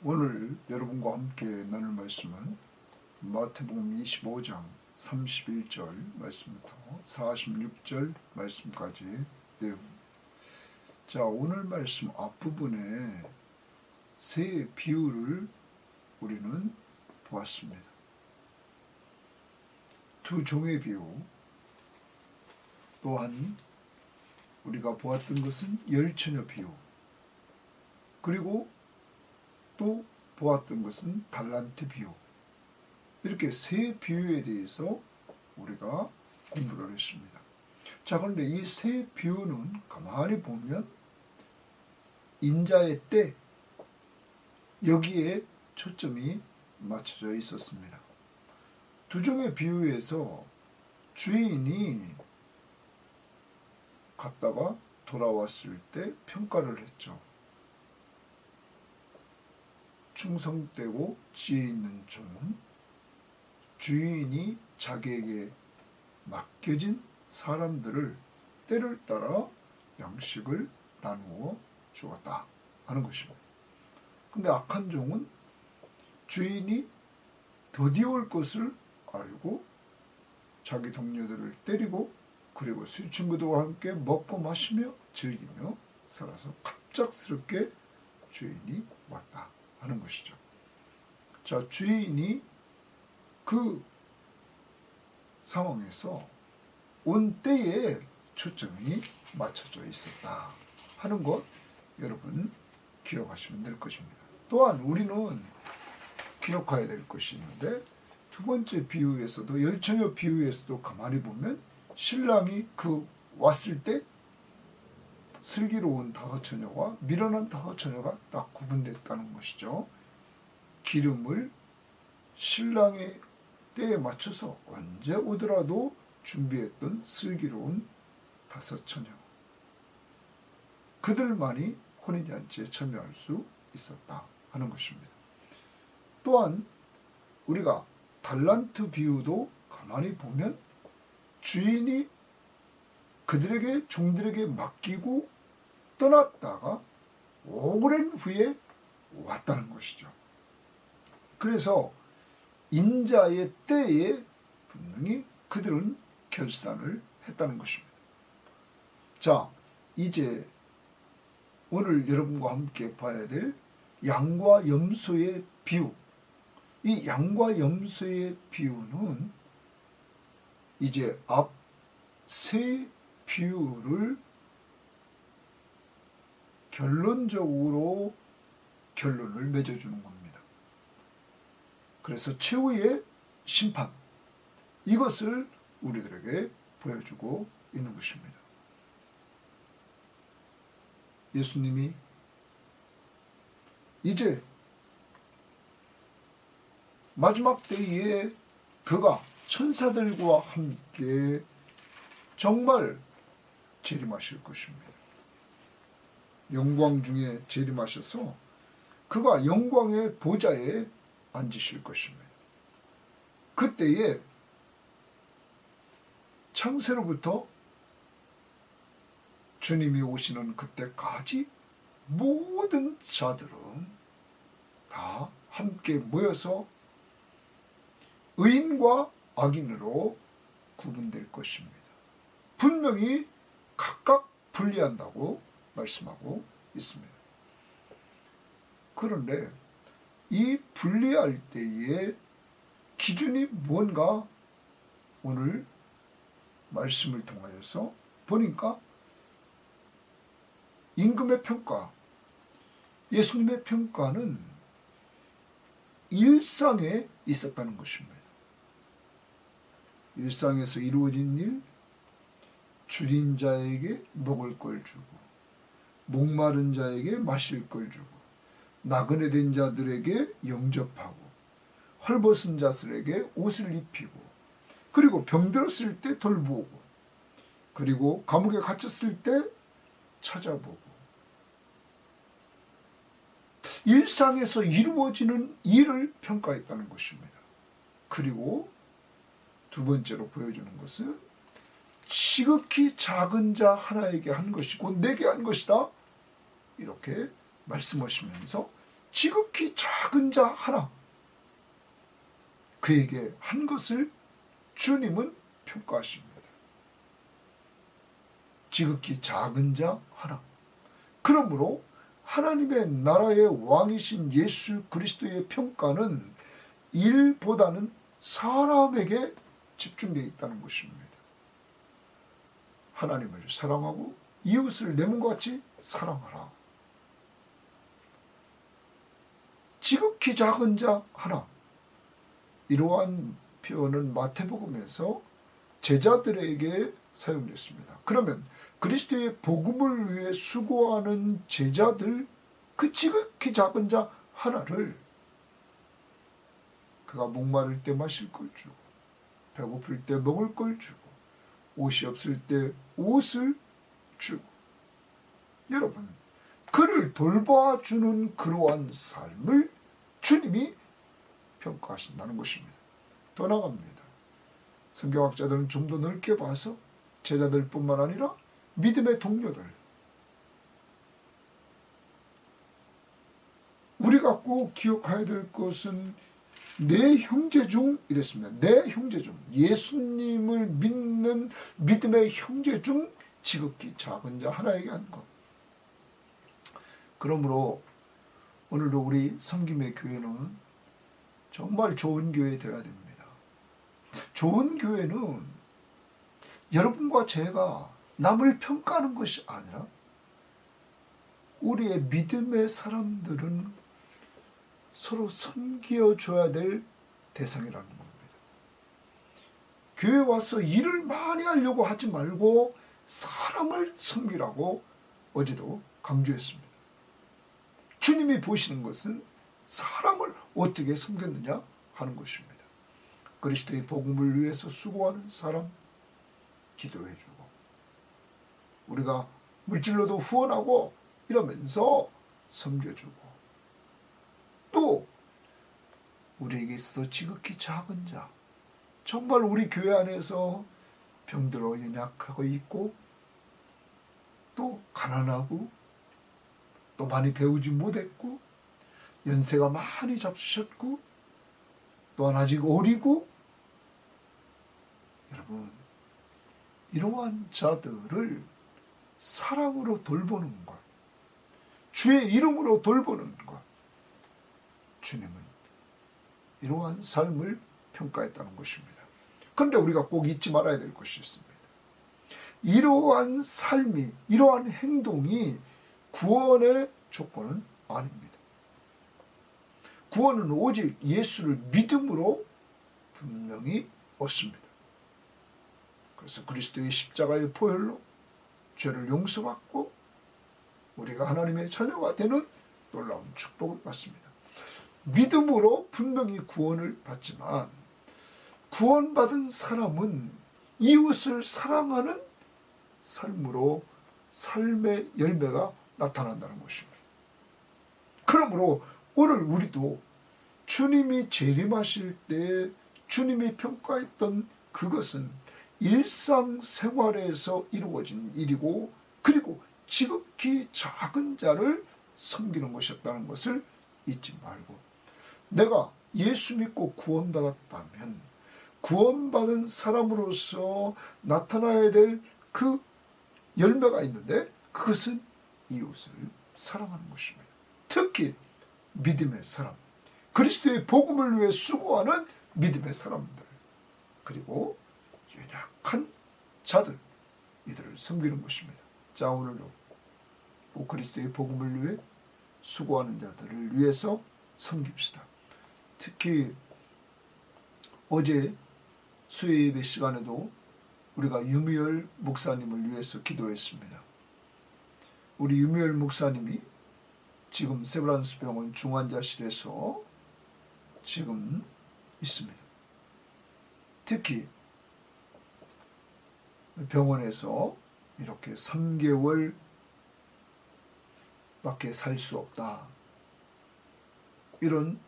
오늘 여러분과 함께 나눌 말씀은 마태복음 25장 31절 말씀부터 46절 말씀까지의 내용. 자, 오늘 말씀 앞부분에 세 비유를 우리는 보았습니다. 두 종의 비유, 또한 우리가 보았던 것은 열처녀 비유, 그리고 또 보았던 것은 달란트 비유. 이렇게 세 비유에 대해서 우리가 공부를 했습니다. 자, 그런데 이 세 비유는 가만히 보면 인자의 때, 여기에 초점이 맞춰져 있었습니다. 두 종의 비유에서 주인이 갔다가 돌아왔을 때 평가를 했죠. 충성되고 지혜 있는 종은 주인이 자기에게 맡겨진 사람들을 때를 따라 양식을 나누어 주었다 하는 것입니다. 근데 악한 종은 주인이 더디올 것을 알고 자기 동료들을 때리고, 그리고 술 친구들과 함께 먹고 마시며 즐기며 살아서 갑작스럽게 주인이 왔다 하는 것이죠. 자, 주인이 그 상황에서 온 때에 초점이 맞춰져 있었다 하는 것 여러분 기억하시면 될 것입니다. 또한 우리는 기억해야 될 것이 있는데, 두 번째 비유에서도, 열처녀 비유에서도 가만히 보면 신랑이 왔을 때 슬기로운 다처녀와 미련한 다처녀가 딱 구분됐다는 것이죠. 기름을 신랑의 때에 맞춰서 언제 오더라도 준비했던 슬기로운 다처녀, 그들만이 혼인잔치에 참여할 수 있었다 하는 것입니다. 또한 우리가 달란트 비유도 가만히 보면 주인이 그들에게, 종들에게 맡기고 떠났다가 오랜 후에 왔다는 것이죠. 그래서 인자의 때에 분명히 그들은 결산을 했다는 것입니다. 자, 이제 오늘 여러분과 함께 봐야 될 양과 염소의 비유. 이 양과 염소의 비유는 이제 앞 세 비유를 결론적으로 결론을 맺어주는 겁니다. 그래서 최후의 심판, 이것을 우리들에게 보여주고 있는 것입니다. 예수님이 이제 마지막 때에 그가 천사들과 함께 정말 재림하실 것입니다. 영광 중에 재림하셔서 그가 영광의 보좌에 앉으실 것입니다. 그때에 창세로부터 주님이 오시는 그때까지 모든 자들은 다 함께 모여서 의인과 악인으로 구분될 것입니다. 분명히 각각 분리한다고 말씀하고 있습니다. 그런데 이 분리할 때의 기준이 뭔가 오늘 말씀을 통하여서 보니까 임금의 평가, 예수님의 평가는 일상에 있었다는 것입니다. 일상에서 이루어진 일, 줄인 자에게 먹을 걸 주고, 목마른 자에게 마실 걸 주고, 나그네 된 자들에게 영접하고, 헐벗은 자들에게 옷을 입히고, 그리고 병들었을 때 돌보고, 그리고 감옥에 갇혔을 때 찾아보고, 일상에서 이루어지는 일을 평가했다는 것입니다. 그리고 두 번째로 보여주는 것은 지극히 작은 자 하나에게 한 것이 곧 내게 한 것이다, 이렇게 말씀하시면서 지극히 작은 자 하나, 그에게 한 것을 주님은 평가하십니다. 지극히 작은 자 하나. 그러므로 하나님의 나라의 왕이신 예수 그리스도의 평가는 일보다는 사람에게 집중되어 있다는 것입니다. 하나님을 사랑하고 이웃을 내 몸과 같이 사랑하라. 지극히 작은 자 하나. 이러한 표현은 마태복음에서 제자들에게 사용됐습니다. 그러면 그리스도의 복음을 위해 수고하는 제자들, 그 지극히 작은 자 하나를 그가 목마를 때 마실 걸 주고, 배고플 때 먹을 걸 주고, 옷이 없을 때 옷을 주고, 여러분, 그를 돌봐주는 그러한 삶을 주님이 평가하신다는 것입니다. 더 나아갑니다. 성경학자들은 좀 더 넓게 봐서 제자들뿐만 아니라 믿음의 동료들, 우리가 꼭 기억해야 될 것은 내 형제 중, 이랬습니다. 내 형제 중, 예수님을 믿는 믿음의 형제 중 지극히 작은 자 하나에게 한 것. 그러므로 오늘도 우리 섬김의 교회는 정말 좋은 교회 되어야 됩니다. 좋은 교회는 여러분과 제가 남을 평가하는 것이 아니라 우리의 믿음의 사람들은 서로 섬겨줘야 될 대상이라는 겁니다. 교회 와서 일을 많이 하려고 하지 말고 사람을 섬기라고 어제도 강조했습니다. 주님이 보시는 것은 사람을 어떻게 섬겼느냐 하는 것입니다. 그리스도의 복음을 위해서 수고하는 사람 기도해주고, 우리가 물질로도 후원하고 이러면서 섬겨주고, 또 우리에게 있어서 지극히 작은 자, 정말 우리 교회 안에서 병들어 연약하고 있고, 또 가난하고, 또 많이 배우지 못했고, 연세가 많이 잡수셨고, 또한 아직 어리고, 여러분, 이러한 자들을 사랑으로 돌보는 것, 주의 이름으로 돌보는 것, 주님은 이러한 삶을 평가했다는 것입니다. 그런데 우리가 꼭 잊지 말아야 될 것이 있습니다. 이러한 삶이, 이러한 행동이 구원의 조건은 아닙니다. 구원은 오직 예수를 믿음으로 분명히 얻습니다. 그래서 그리스도의 십자가의 보혈로 죄를 용서받고 우리가 하나님의 자녀가 되는 놀라운 축복을 받습니다. 믿음으로 분명히 구원을 받지만, 구원받은 사람은 이웃을 사랑하는 삶으로 삶의 열매가 나타난다는 것입니다. 그러므로 오늘 우리도 주님이 재림하실 때 주님이 평가했던 그것은 일상생활에서 이루어진 일이고, 그리고 지극히 작은 자를 섬기는 것이었다는 것을 잊지 말고, 내가 예수 믿고 구원받았다면 구원받은 사람으로서 나타나야 될 그 열매가 있는데, 그것은 이웃을 사랑하는 것입니다. 특히 믿음의 사람, 그리스도의 복음을 위해 수고하는 믿음의 사람들, 그리고 연약한 자들, 이들을 섬기는 것입니다. 자, 오늘도 그리스도의 복음을 위해 수고하는 자들을 위해서 섬깁시다. 특히 어제 수요예배 시간에도 우리가 유미열 목사님을 위해서 기도했습니다. 우리 유미열 목사님이 지금 세브란스 병원 중환자실에서 지금 있습니다. 특히 병원에서 이렇게 3개월 밖에 살 수 없다, 이런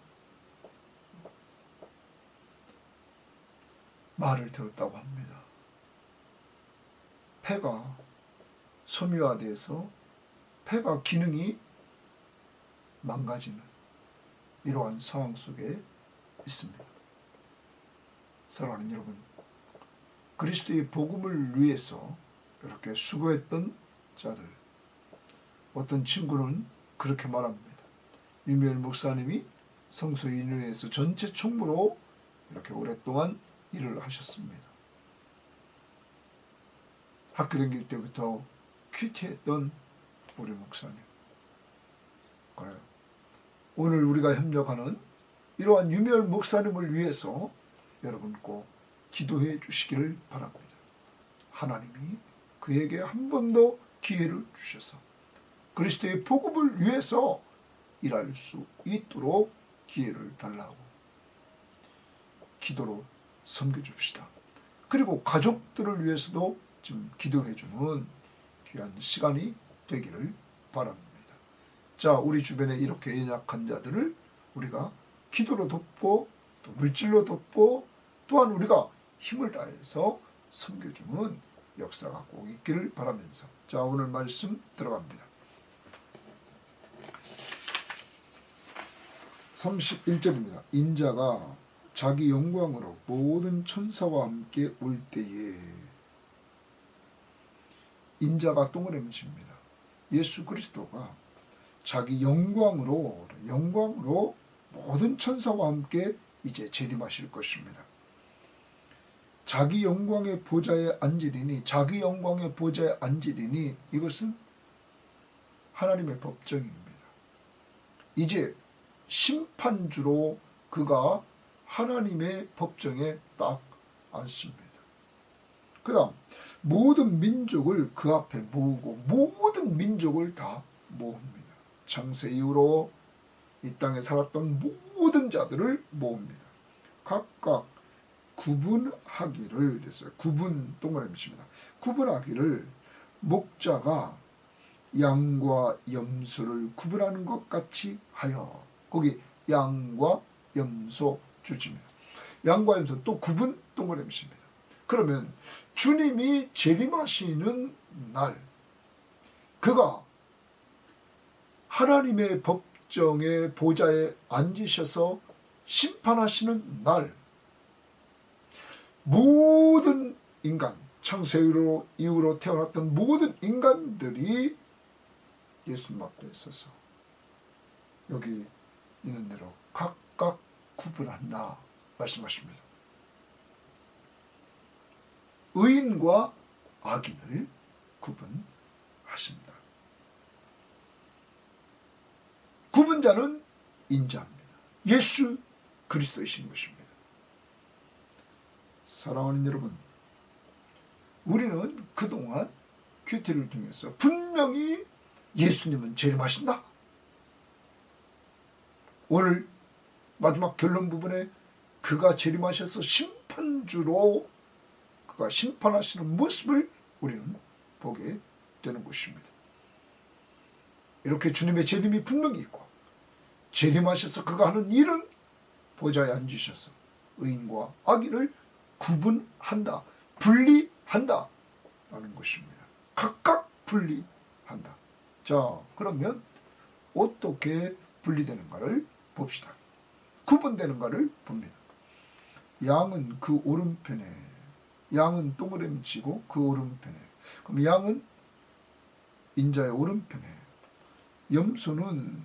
말을 들었다고 합니다. 폐가 섬유화돼서 폐가 기능이 망가지는, 이러한 상황 속에 있습니다. 사랑하는 여러분, 그리스도의 복음을 위해서 이렇게 수고했던 자들, 어떤 친구는 그렇게 말합니다. 유미엘 목사님이 성소인회에서 전체 총무로 이렇게 오랫동안 일을 하셨습니다. 학교 다닐 때부터 큐티했던 우리 목사님. 그래요. 오늘 우리가 협력하는 이러한 유미엘 목사님을 위해서 여러분 꼭 기도해 주시기를 바랍니다. 하나님이 그에게 한 번 더 기회를 주셔서 그리스도의 복음을 위해서 일할 수 있도록 기회를 달라고 기도로 섬겨줍시다. 그리고 가족들을 위해서도 지금 기도해주는 귀한 시간이 되기를 바랍니다. 자, 우리 주변에 이렇게 연약한 자들을 우리가 기도로 돕고 또 물질로 돕고 또한 우리가 힘을 다해서 섬겨주는 역사가 꼭 있기를 바라면서 자, 오늘 말씀 들어갑니다. 31절입니다. 인자가 자기 영광으로 모든 천사와 함께 올 때에, 인자가 동그라미입니다. 예수 그리스도가 자기 영광으로 모든 천사와 함께 이제 재림하실 것입니다. 자기 영광의 보좌에 앉으리니, 자기 영광의 보좌에 앉으리니 이것은 하나님의 법정입니다. 이제 심판주로 그가 하나님의 법정에 딱 앉습니다. 그 다음 모든 민족을 그 앞에 모으고 모든 민족을 다 모읍니다. 창세 이후로 이 땅에 살았던 모든 자들을 모읍니다. 각각 구분하기를 했어요. 구분 동그라미입니다. 구분하기를 목자가 양과 염소를 구분하는 것 같이 하여, 거기 양과 염소 줄집니다. 양과 염소 또 구분 동그라미입니다. 그러면 주님이 재림하시는 날, 그가 하나님의 법정의 보좌에 앉으셔서 심판하시는 날, 모든 인간, 창세 이후로 태어났던 모든 인간들이 예수님 앞에 서서 여기 있는 대로 각각 구분한다 말씀하십니다. 의인과 악인을 구분하신다. 구분자는 인자입니다. 예수 그리스도이신 것입니다. 사랑하는 여러분, 우리는 그동안 큐티를 통해서 분명히 예수님은 재림하신다. 오늘 마지막 결론 부분에 그가 재림하셔서 심판주로 그가 심판하시는 모습을 우리는 보게 되는 것입니다. 이렇게 주님의 재림이 분명히 있고, 재림하셔서 그가 하는 일은 보좌에 앉으셔서 의인과 악인을 구분한다, 분리한다 라는 것입니다. 각각 분리한다. 자, 그러면 어떻게 분리되는가를 봅시다. 구분되는가를 봅니다. 양은 그 오른편에, 양은 동그라미 치고 그 오른편에, 그럼 양은 인자의 오른편에, 염소는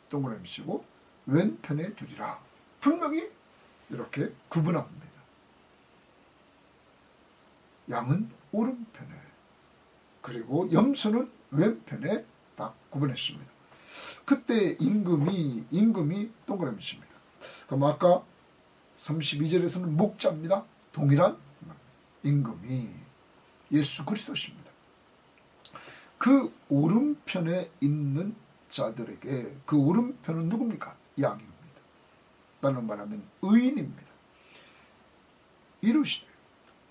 동그라미 치고 왼편에 두리라. 분명히 이렇게 구분합니다. 양은 오른편에, 그리고 염소는 왼편에 딱 구분했습니다. 그때 임금이 동그라미 칩니다. 그럼 아까 32절에서는 목자입니다. 동일한 임금이 예수 그리스도십니다. 그 오른편에 있는 자들에게, 그 오른편은 누굽니까? 양입니다. 다른 말하면 의인입니다. 이르시되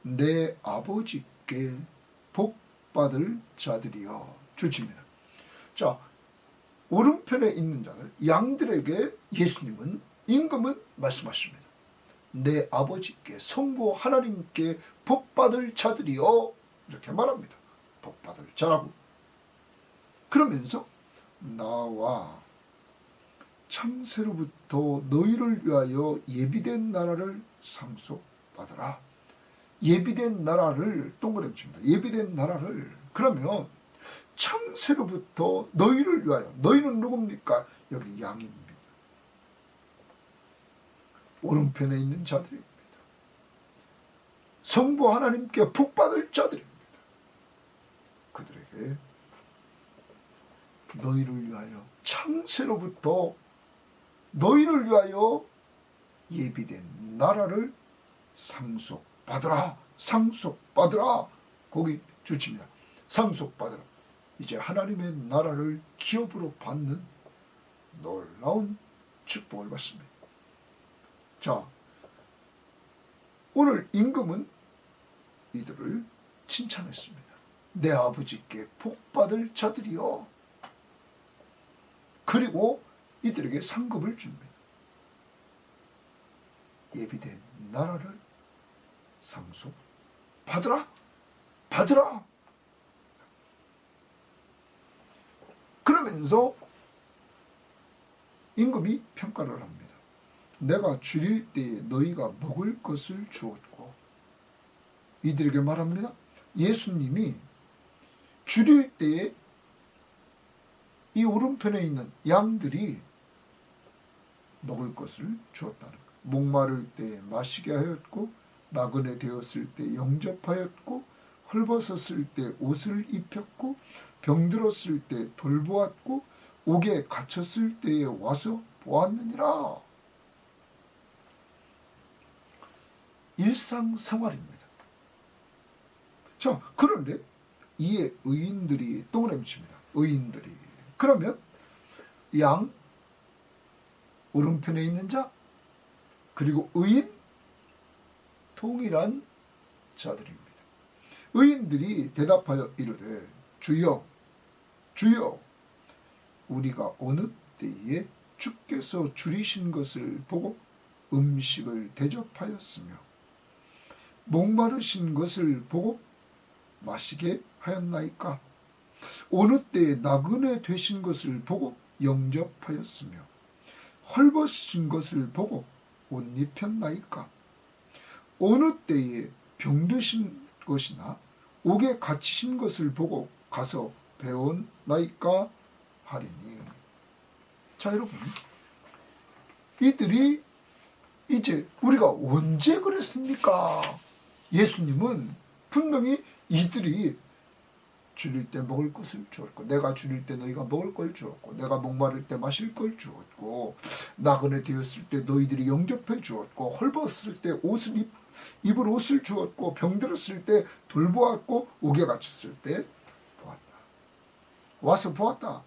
내 아버지께 복받을 자들이여 주십니다. 자, 오른편에 있는 자들, 양들에게 예수님은, 임금은 말씀하십니다. 내 아버지께, 성부 하나님께 복받을 자들이여, 이렇게 말합니다. 복받을 자라고. 그러면서 나와 창세로부터 너희를 위하여 예비된 나라를 상속받으라. 예비된 나라를 동그라미 칩니다. 예비된 나라를. 그러면 창세로부터 너희를 위하여, 너희는 누굽니까? 여기 양입니다. 오른편에 있는 자들입니다. 성부 하나님께 복받을 자들입니다. 그들에게 너희를 위하여, 창세로부터 너희를 위하여 예비된 나라를 상속받으라. 상속받으라. 거기 주칩니다. 상속받으라. 이제 하나님의 나라를 기업으로 받는 놀라운 축복을 받습니다. 자, 오늘 임금은 이들을 칭찬했습니다. 내 아버지께 복받을 자들이여. 그리고 이들에게 상급을 줍니다. 예비된 나라를 상속받으라. 받으라. 그러면서 임금이 평가를 합니다. 내가 줄일 때에 너희가 먹을 것을 주었고, 이들에게 말합니다. 예수님이 줄일 때에 이 오른편에 있는 양들이 먹을 것을 주었다는 것. 목마를 때에 마시게 하였고, 나그네 되었을 때 영접하였고, 헐벗었을 때 옷을 입혔고, 병들었을 때 돌보았고, 옥에 갇혔을 때에 와서 보았느니라. 일상생활입니다. 자, 그런데 이에 의인들이 동그라미 칩니다. 의인들이. 그러면 양, 오른편에 있는 자, 그리고 의인, 동일한 자들입니다. 의인들이 대답하여 이르되 주여, 주여, 우리가 어느 때에 주께서 줄이신 것을 보고 음식을 대접하였으며 목마르신 것을 보고 마시게 하였나이까? 어느 때에 나그네 되신 것을 보고 영접하였으며 헐벗으신 것을 보고 옷 입혔나이까? 어느 때에 병드신 것이나 옥에 갇히신 것을 보고 가서 배웠나이까 하리니. 자, 여러분, 이들이 이제 우리가 언제 그랬습니까? 예수님은 분명히 이들이 줄일 때 먹을 것을 주었고, 내가 줄일 때 너희가 먹을 걸 주었고, 내가 목마를 때 마실 걸 주었고, 나그네 되었을 때 너희들이 영접해 주었고, 헐벗을 때 입을 옷을 주었고, 병들었을 때 돌보았고, 옥에 갇혔을 때 보았다. 와서 보았다.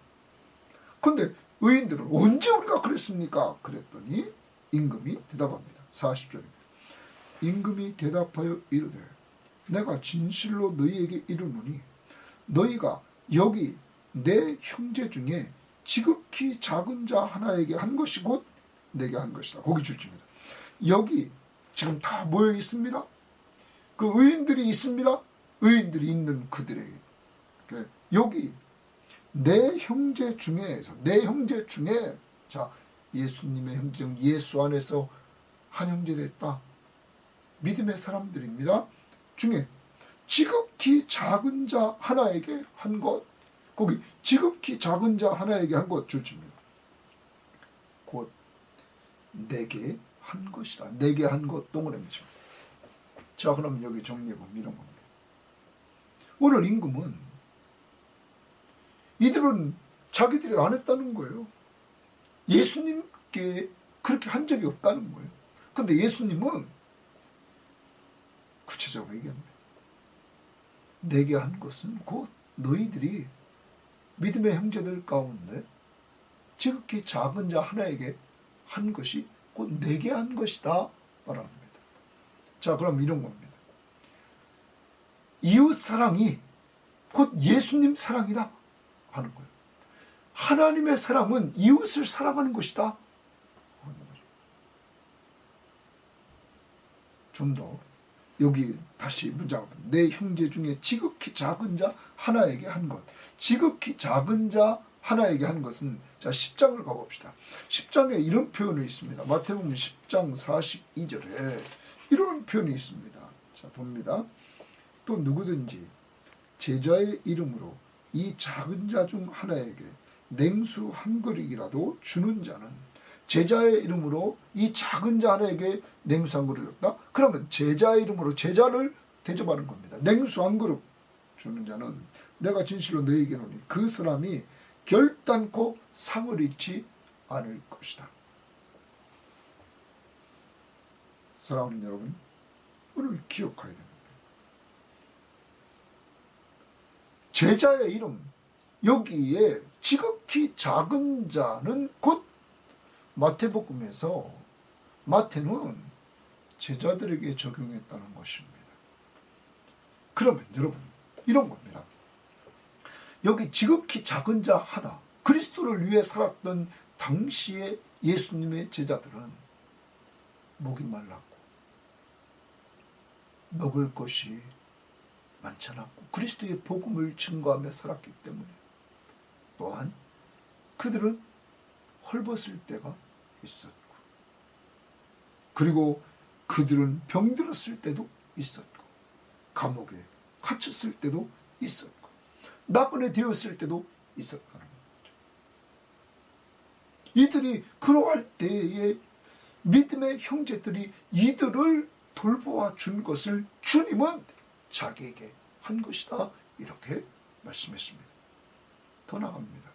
근데 의인들은 언제 우리가 그랬습니까? 그랬더니 임금이 대답합니다. 40절입니다. 임금이 대답하여 이르되 내가 진실로 너희에게 이르노니 너희가 여기 내 형제 중에 지극히 작은 자 하나에게 한 것이 곧 내게 한 것이다. 거기 줄집니다. 여기 지금 다 모여 있습니다. 그 의인들이 있습니다. 의인들이 있는 그들에게 여기 내 형제 중에서, 내 형제 중에, 자, 예수님의 형제, 예수 안에서 한 형제 됐다. 믿음의 사람들입니다. 중에 지극히 작은 자 하나에게 한 것, 거기 지극히 작은 자 하나에게 한 것 줄집니다. 곧 내게 한 것이다. 내게 한 것 동그라미 칩니다. 자, 그럼 여기 정리해보면 이런 겁니다. 오늘 임금은 이들은 자기들이 안 했다는 거예요. 예수님께 그렇게 한 적이 없다는 거예요. 근데 예수님은 구체적으로 얘기합니다. 내게 한 것은 곧 너희들이 믿음의 형제들 가운데 지극히 작은 자 하나에게 한 것이 곧 내게 한 것이다 말합니다. 자, 그럼 이런 겁니다. 이웃 사랑이 곧 예수님 사랑이다 하는 거예요. 하나님의 사랑은 이웃을 사랑하는 것이다. 좀 더 여기 다시 문장, 내 형제 중에 지극히 작은 자 하나에게 한 것. 지극히 작은 자 하나에게 한 것은, 자 10장을 가봅시다. 10장에 이런 표현이 있습니다. 마태복음 10장 42절에 이런 표현이 있습니다. 자 봅니다. 또 누구든지 제자의 이름으로 이 작은 자 중 하나에게 냉수 한 그릇이라도 주는 자는, 제자의 이름으로 이 작은 자 하나에게 냉수 한 그릇을 줬다? 그러면 제자의 이름으로 제자를 대접하는 겁니다. 냉수 한 그릇 주는 자는 내가 진실로 너희에게 이르노니 그 사람이 결단코 상을 잃지 않을 것이다. 사랑하는 여러분, 오늘 기억해야 됩니다. 제자의 이름, 여기에 지극히 작은 자는 곧 마태복음에서 마태는 제자들에게 적용했다는 것입니다. 그러면 여러분 이런 겁니다. 여기 지극히 작은 자 하나, 그리스도를 위해 살았던 당시의 예수님의 제자들은 목이 말랐고 먹을 것이 많지 않았고 그리스도의 복음을 증거하며 살았기 때문에, 또한 그들은 헐벗을 때가 있었고, 그리고 그들은 병들었을 때도 있었고, 감옥에 갇혔을 때도 있었고, 나그네 되었을 때도 있었다는 거죠. 이들이 그러할 때에 믿음의 형제들이 이들을 돌보아 준 것을 주님은 자기에게 한 것이다, 이렇게 말씀했습니다. 더 나갑니다.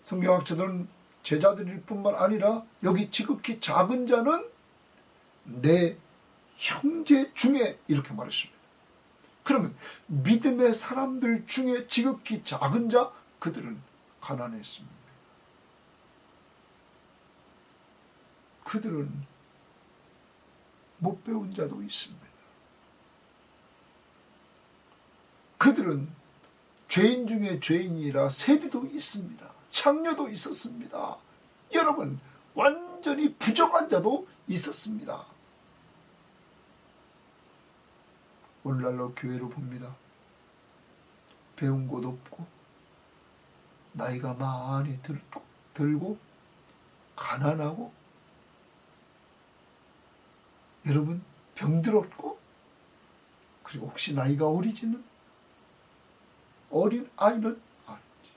성경학자들은 제자들일 뿐만 아니라 여기 지극히 작은 자는 내 형제 중에, 이렇게 말했습니다. 그러면 믿음의 사람들 중에 지극히 작은 자, 그들은 가난했습니다. 그들은 못 배운 자도 있습니다. 그들은 죄인 중에 죄인이라 세리도 있습니다. 창녀도 있었습니다. 여러분, 완전히 부정한 자도 있었습니다. 오늘날로 교회로 봅니다. 배운 곳 없고 나이가 많이 들고 가난하고, 여러분 병들었고, 그리고 혹시 나이가 어리지는 어린 아이는 아니지.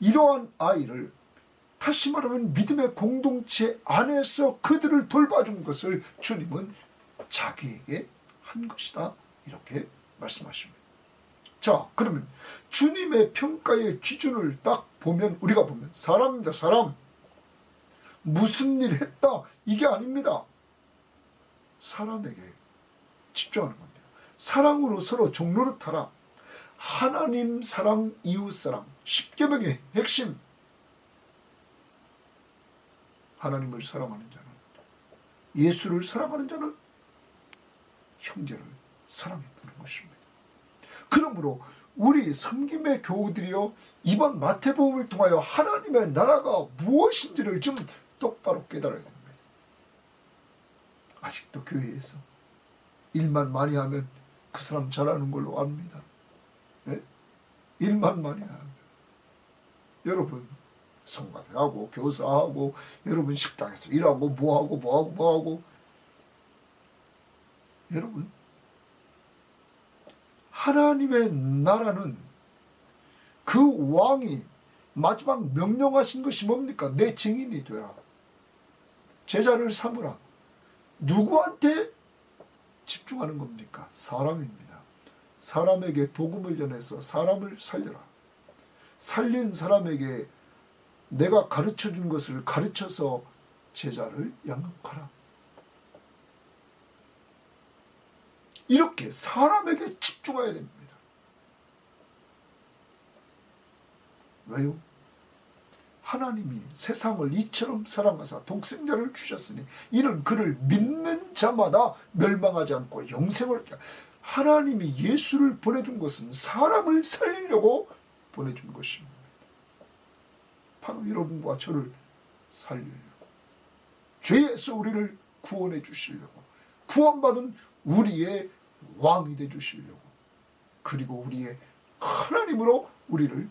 이러한 아이를 다시 말하면 믿음의 공동체 안에서 그들을 돌봐준 것을 주님은 자기에게 한 것이다, 이렇게 말씀하십니다. 자, 그러면 주님의 평가의 기준을 딱 보면, 우리가 보면 사람입니다. 사람. 무슨 일 했다, 이게 아닙니다. 사람에게 집중하는 겁니다. 사랑으로 서로 종노릇하라. 하나님 사랑, 이웃 사랑, 십계명의 핵심. 하나님을 사랑하는 자는, 예수를 사랑하는 자는 형제를 사랑했다는 것입니다. 그러므로 우리 섬김의 교우들이여, 이번 마태복음을 통하여 하나님의 나라가 무엇인지를 좀 똑바로 깨달아야 됩니다. 아직도 교회에서 일만 많이 하면 그 사람 잘하는 걸로 압니다. 네? 일만 많이 하면 여러분 성가대하고 교사하고, 여러분 식당에서 일하고 뭐하고 여러분, 하나님의 나라는 그 왕이 마지막 명령하신 것이 뭡니까? 내 증인이 되라. 제자를 삼으라. 누구한테 집중하는 겁니까? 사람입니다. 사람에게 복음을 전해서 사람을 살려라. 살린 사람에게 내가 가르쳐준 것을 가르쳐서 제자를 양육하라. 이렇게 사람에게 집중해야 됩니다. 왜요? 하나님이 세상을 이처럼 사랑하사 독생자를 주셨으니 이는 그를 믿는 자마다 멸망하지 않고 영생을 얻게. 하나님이 예수를 보내준 것은 사람을 살리려고 보내준 것입니다. 바로 여러분과 저를 살리려고, 죄에서 우리를 구원해 주시려고, 구원받은 우리의 왕이 돼 주시려고, 그리고 우리의 하나님으로 우리를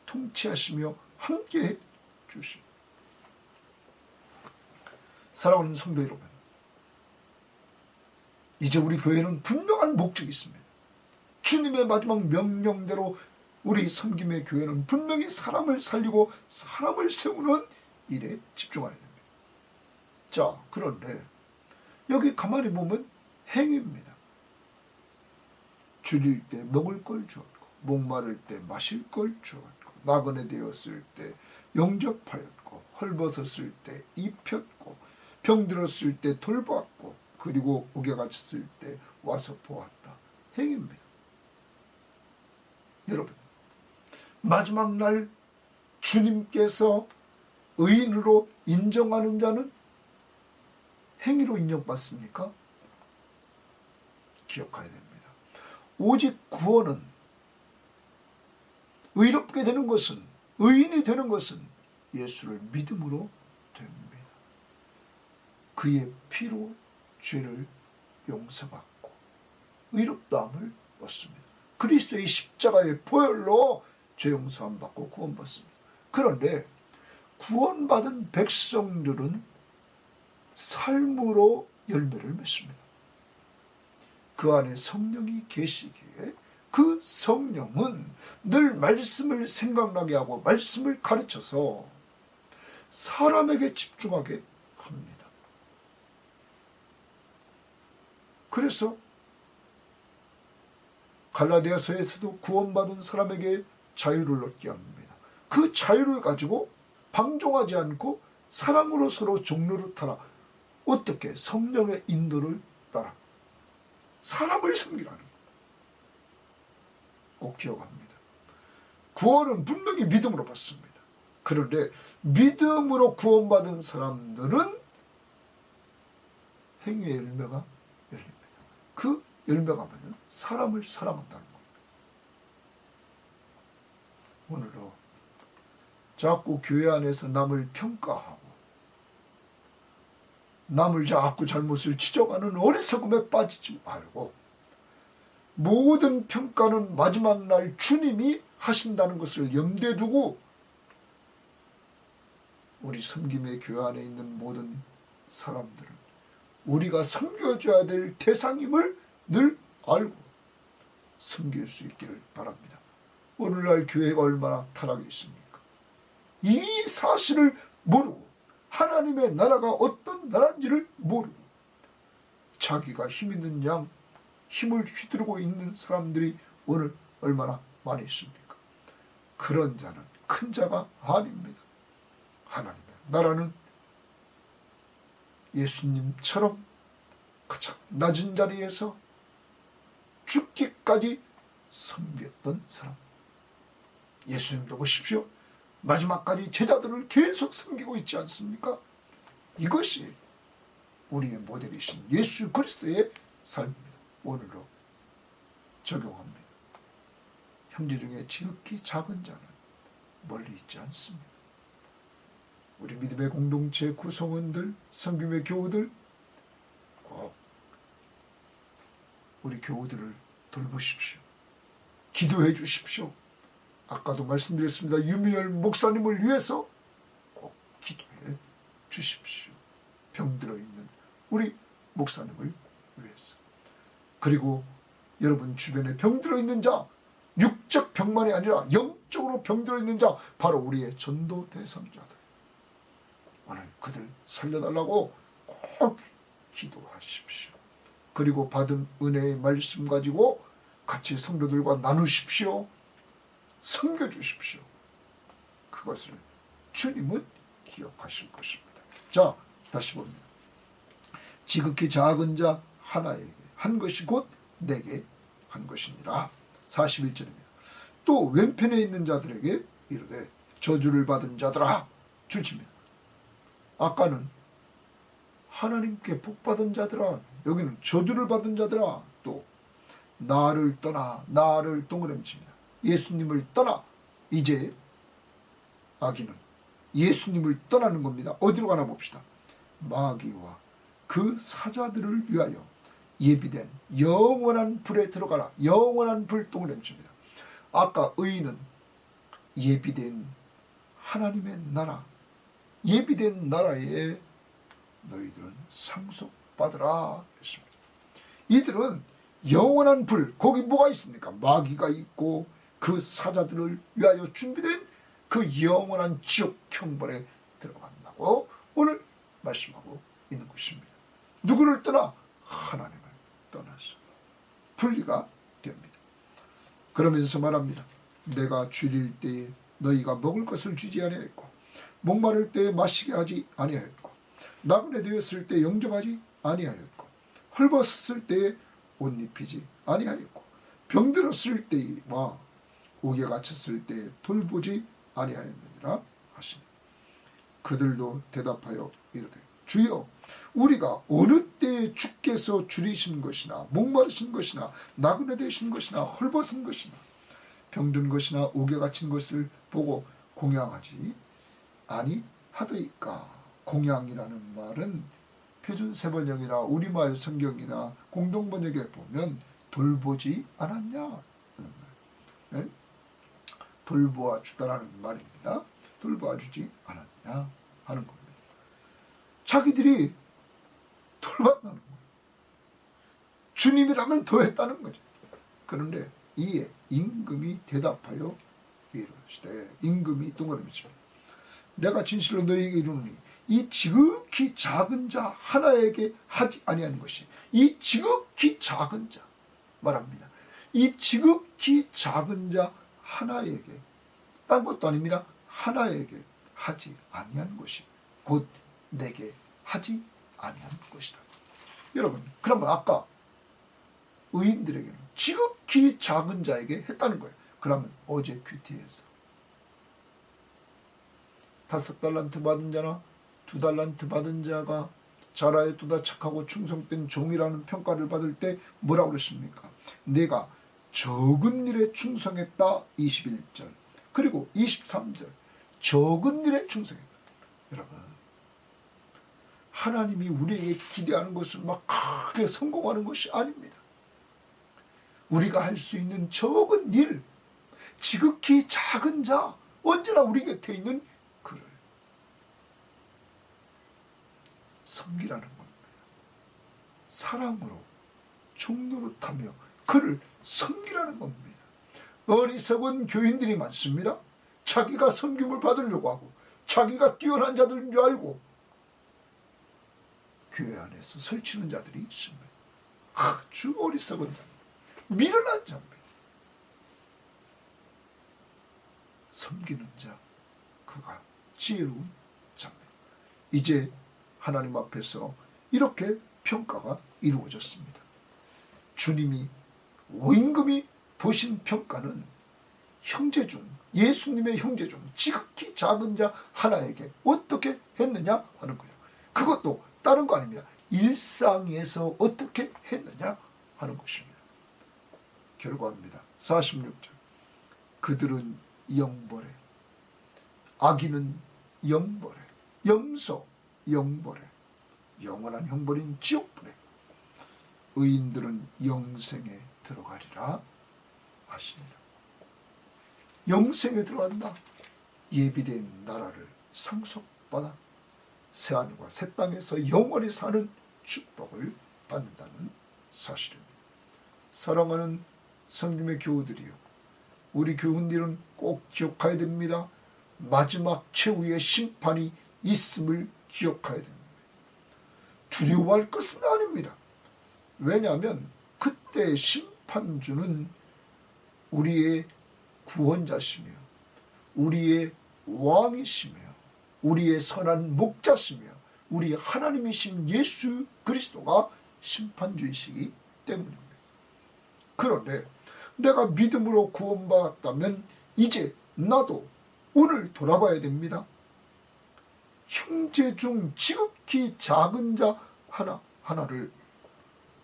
통치하시며 함께해 주십니다. 사랑하는 성도 여러분, 이제 우리 교회는 분명한 목적이 있습니다. 주님의 마지막 명령대로 우리 섬김의 교회는 분명히 사람을 살리고 사람을 세우는 일에 집중해야 됩니다. 자, 그런데 여기 가만히 보면 행위입니다. 줄일 때 먹을 걸 주었고, 목마를 때 마실 걸 주었고, 나그네 되었을 때 영접하였고, 헐벗었을 때 입혔고, 병들었을 때 돌봤고, 그리고 옥에 갇혔을 때 와서 보았다. 행위입니다. 여러분, 마지막 날 주님께서 의인으로 인정하는 자는 행위로 인정받습니까? 기억해야 됩니다. 오직 구원은, 의롭게 되는 것은, 의인이 되는 것은 예수를 믿음으로 됩니다. 그의 피로 죄를 용서받고 의롭다함을 얻습니다. 그리스도의 십자가의 보혈로 죄 용서함 받고 구원받습니다. 그런데 구원받은 백성들은 삶으로 열매를 맺습니다. 그 안에 성령이 계시기에 그 성령은 늘 말씀을 생각나게 하고 말씀을 가르쳐서 사람에게 집중하게 합니다. 그래서 갈라디아서에서도 구원받은 사람에게 자유를 얻게 합니다. 그 자유를 가지고 방종하지 않고 사랑으로 서로 종로를 타라. 어떻게? 성령의 인도를 따라 사람을 섬기라는 것. 꼭 기억합니다. 구원은 분명히 믿음으로 받습니다. 그런데 믿음으로 구원받은 사람들은 행위의 열매가 열립니다. 그 열매가 뭐냐면 사람을 사랑한다는 겁니다. 오늘도 자꾸 교회 안에서 남을 평가하고 남을 자꾸 잘못을 지적하는 어리석음에 빠지지 말고, 모든 평가는 마지막 날 주님이 하신다는 것을 염두에 두고 우리 섬김의 교회 안에 있는 모든 사람들은 우리가 섬겨줘야 될 대상임을 늘 알고 섬길 수 있기를 바랍니다. 오늘날 교회가 얼마나 타락해 있습니까? 이 사실을 모르고 하나님의 나라가 어떤 나라인지를 모르고 자기가 힘 있는 양 힘을 휘두르고 있는 사람들이 오늘 얼마나 많이 있습니까? 그런 자는 큰 자가 아닙니다. 하나님의 나라는 예수님처럼 가장 낮은 자리에서 죽기까지 섬겼던 사람. 예수님도 보십시오. 마지막까지 제자들을 계속 섬기고 있지 않습니까? 이것이 우리의 모델이신 예수 그리스도의 삶입니다. 오늘로 적용합니다. 형제 중에 지극히 작은 자는 멀리 있지 않습니다. 우리 믿음의 공동체 구성원들, 섬김의 교우들, 꼭 우리 교우들을 돌보십시오. 기도해 주십시오. 아까도 말씀드렸습니다. 유미열 목사님을 위해서 꼭 기도해 주십시오. 병들어 있는 우리 목사님을 위해서. 그리고 여러분 주변에 병들어 있는 자, 육적 병만이 아니라 영적으로 병들어 있는 자, 바로 우리의 전도 대상자들. 오늘 그들 살려달라고 꼭 기도하십시오. 그리고 받은 은혜의 말씀 가지고 같이 성도들과 나누십시오. 섬겨주십시오. 그것을 주님은 기억하실 것입니다. 자, 다시 봅니다. 지극히 작은 자 하나에게 한 것이 곧 내게 한 것이니라. 41절입니다. 또 왼편에 있는 자들에게 이르되 저주를 받은 자들아, 줄칩니다. 아까는 하나님께 복받은 자들아, 여기는 저주를 받은 자들아, 또 나를 떠나, 나를 동그라미칩니다. 예수님을 떠나. 이제 아기는 예수님을 떠나는 겁니다. 어디로 가나 봅시다. 마귀와 그 사자들을 위하여 예비된 영원한 불에 들어가라. 영원한 불 동그라미칩니다. 아까 의인은 예비된 하나님의 나라, 예비된 나라에 너희들은 상속받으라 했습니다. 이들은 영원한 불, 거기 뭐가 있습니까? 마귀가 있고 그 사자들을 위하여 준비된 그 영원한 지옥 형벌에 들어간다고 오늘 말씀하고 있는 것입니다. 누구를 떠나? 하나님을 떠나서 분리가 됩니다. 그러면서 말합니다. 내가 줄일 때에 너희가 먹을 것을 주지 아니하였고 목마를 때에 마시게 하지 아니하였고 나그네 되었을 때 영접하지 아니하였고 헐벗었을 때에 옷 입히지 아니하였고 병들었을 때와 옥에 갇혔을 때에 돌보지 아니하였느니라 하시니 그들도 대답하여 이르되 주여 우리가 어느 때에 주께서 줄이신 것이나 목마르신 것이나 나그네 되신 것이나 헐벗은 것이나 병든 것이나 옥에 갇힌 것을 보고 공양하지 아니하더이까. 공양이라는 말은 표준세번역이나 우리말 성경이나 공동번역에 보면 돌보지 않았냐, 네? 돌보아 주다라는 말입니다. 돌보아 주지 않았냐 하는 겁니다. 자기들이 돌봤다는 거예요. 주님이라면 더 했다는 거죠. 그런데 이에 임금이 대답하여 이르시되, 임금이 동그라미 칩니다. 내가 진실로 너희에게 이르노니 이 지극히 작은 자 하나에게 하지 아니하는 것이, 이 지극히 작은 자 말합니다. 이 지극히 작은 자 하나에게, 딴 것도 아닙니다. 하나에게 하지 아니한 것이 곧 내게 하지 아니한 것이다. 여러분, 그러면 아까 의인들에게는 지극히 작은 자에게 했다는 거예요. 그러면 어제 큐티에서 5달란트 받은 자나 2달란트 받은 자가 잘하였도다 착하고 충성된 종이라는 평가를 받을 때 뭐라고 그러십니까? 내가 적은 일에 충성했다 21절, 그리고 23절 적은 일에 충성했다. 여러분, 하나님이 우리에게 기대하는 것은 막 크게 성공하는 것이 아닙니다. 우리가 할 수 있는 적은 일, 지극히 작은 자, 언제나 우리 곁에 있는 그를 섬기라는 겁니다. 사랑으로 종노릇하며 그를 섬기라는 겁니다. 어리석은 교인들이 많습니다. 자기가 섬김을 받으려고 하고 자기가 뛰어난 자들인 줄 알고 교회 안에서 설치는 자들이 있습니다. 아주 어리석은 자입니다. 미련한 자입니다. 섬기는 자, 그가 지혜로운 자입니다. 이제 하나님 앞에서 이렇게 평가가 이루어졌습니다. 주님이, 임금이 보신 평가는 형제 중, 예수님의 형제 중 지극히 작은 자 하나에게 어떻게 했느냐 하는 거예요. 그것도 다른 거 아닙니다. 일상에서 어떻게 했느냐 하는 것입니다. 결과입니다. 46절. 그들은 영벌에, 악인은 영벌에, 염소 영벌에, 영원한 형벌인 지옥불에, 의인들은 영생에 들어가리라 하시니라. 영생에 들어간다. 예비된 나라를 상속받아 새하늘과 새 땅에서 영원히 사는 축복을 받는다는 사실입니다. 사랑하는 성김의 교우들이요, 우리 교우들은 꼭 기억해야 됩니다. 마지막 최후의 심판이 있음을 기억해야 됩니다. 두려워할 것은 아닙니다. 왜냐하면 그때 심판주는 우리의 구원자시며 우리의 왕이시며 우리의 선한 목자시며 우리 하나님이신 예수 그리스도가 심판주이시기 때문입니다. 그런데 내가 믿음으로 구원받았다면 이제 나도 오늘 돌아봐야 됩니다. 형제 중 지극히 작은 자 하나를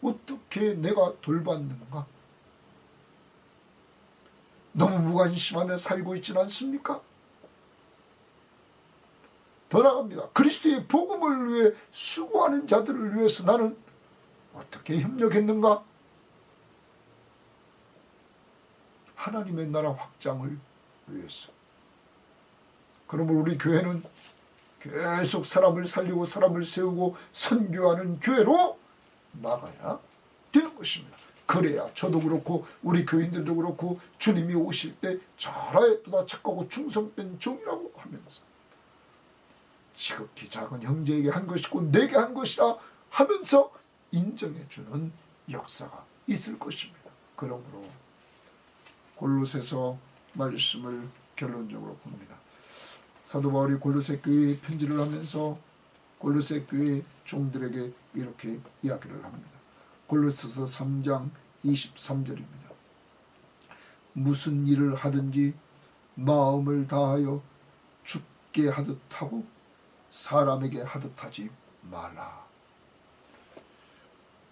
어떻게 내가 돌봤는가? 너무 무관심하며 살고 있지는 않습니까? 더 나아갑니다. 그리스도의 복음을 위해 수고하는 자들을 위해서 나는 어떻게 협력했는가? 하나님의 나라 확장을 위해서. 그러므로 우리 교회는 계속 사람을 살리고 사람을 세우고 선교하는 교회로 나가야 되는 것입니다. 그래야 저도 그렇고 우리 교인들도 그렇고 주님이 오실 때 잘하였도다 착하고 충성된 종이라고 하면서 지극히 작은 형제에게 한 것이고 내게 한 것이라 하면서 인정해주는 역사가 있을 것입니다. 그러므로 골로새서 말씀을 결론적으로 봅니다. 사도 바울이 골로새 교회에 편지를 하면서 골로새 교회 종들에게 이렇게 이야기를 합니다. 골로새서 3장 23절입니다. 무슨 일을 하든지 마음을 다하여 주께 하듯 하고 사람에게 하듯 하지 말라.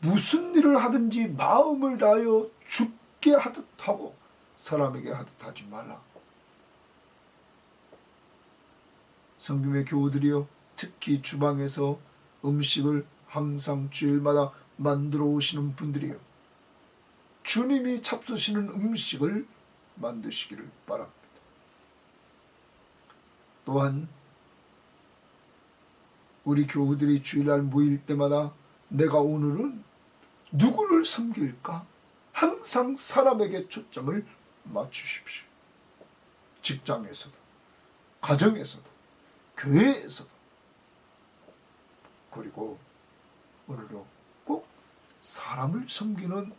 무슨 일을 하든지 마음을 다하여 주께 하듯 하고 사람에게 하듯 하지 말라. 성김의 교우들이여, 특히 주방에서 음식을 항상 주일마다 만들어 오시는 분들이여, 주님이 잡수시는 음식을 만드시기를 바랍니다. 또한 우리 교우들이 주일날 모일 때마다 내가 오늘은 누구를 섬길까? 항상 사람에게 초점을 맞추십시오. 직장에서도, 가정에서도, 교회에서도. 그리고 오늘도 꼭 사람을 섬기는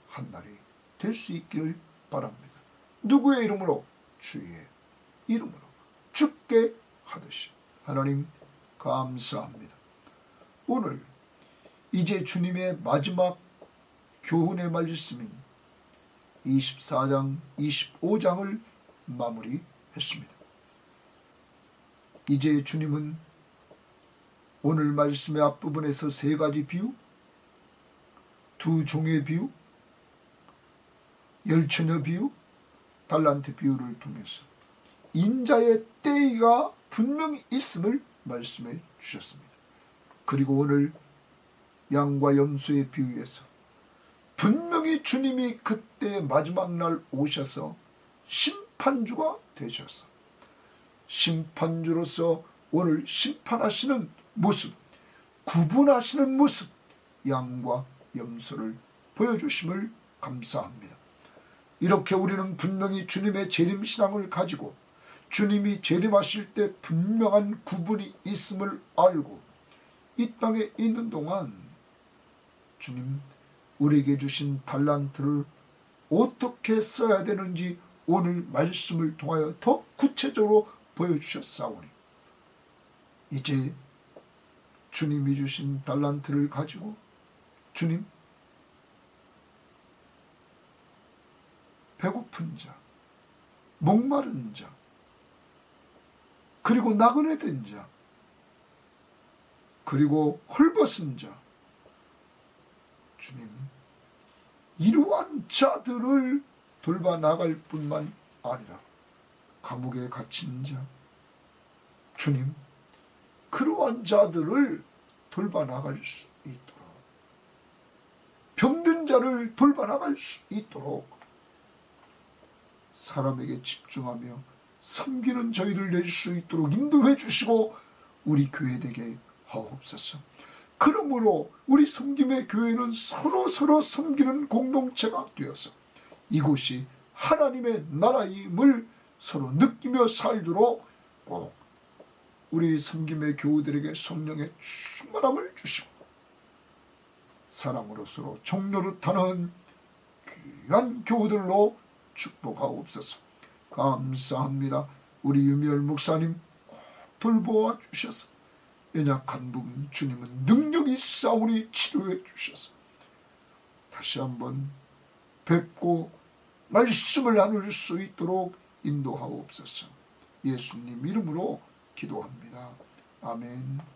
한 날이 될 수 있기를 바랍니다. 누구의 이름으로? 주의 이름으로 주께 하듯이. 하나님 감사합니다. 오늘 이제 주님의 마지막 교훈의 말씀인 24장 25장을 마무리했습니다. 이제 주님은 오늘 말씀의 앞부분에서 세 가지 비유, 두 종의 비유, 열처녀 비유, 달란트 비유를 통해서 인자의 때가 분명히 있음을 말씀해 주셨습니다. 그리고 오늘 양과 염소의 비유에서 분명히 주님이 그때 마지막 날 오셔서 심판주가 되셔서 심판주로서 오늘 심판하시는 모습, 구분하시는 모습, 양과 염소를 보여주심을 감사합니다. 이렇게 우리는 분명히 주님의 재림신앙을 가지고 주님이 재림하실 때 분명한 구분이 있음을 알고 이 땅에 있는 동안 주님 우리에게 주신 달란트를 어떻게 써야 되는지 오늘 말씀을 통하여 더 구체적으로 보여주셨사오니 이제 주님이 주신 달란트를 가지고 주님, 배고픈 자, 목마른 자, 그리고 나그네 된 자, 그리고 헐벗은 자, 주님, 이러한 자들을 돌봐 나갈 뿐만 아니라 감옥에 갇힌 자, 주님, 그러한 자들을 돌봐 나갈 수 있도록, 병든 자를 돌봐 나갈 수 있도록 사람에게 집중하며 섬기는 저희들 낼 수 있도록 인도해 주시고 우리 교회에게 하옵소서. 그러므로 우리 섬김의 교회는 서로 섬기는 공동체가 되어서 이곳이 하나님의 나라임을 서로 느끼며 살도록 꼭 우리 섬김의 교우들에게 성령의 충만함을 주시고 사랑으로 서로 종노릇하는 귀한 교우들로 축복하옵소서. 감사합니다. 우리 유미열 목사님 꼭 돌보아 주셔서 연약한 부분 주님은 능력이 있사오니 치료해 주셔서 다시 한번 뵙고 말씀을 나눌 수 있도록 인도하옵소서. 예수님 이름으로 기도합니다. 아멘.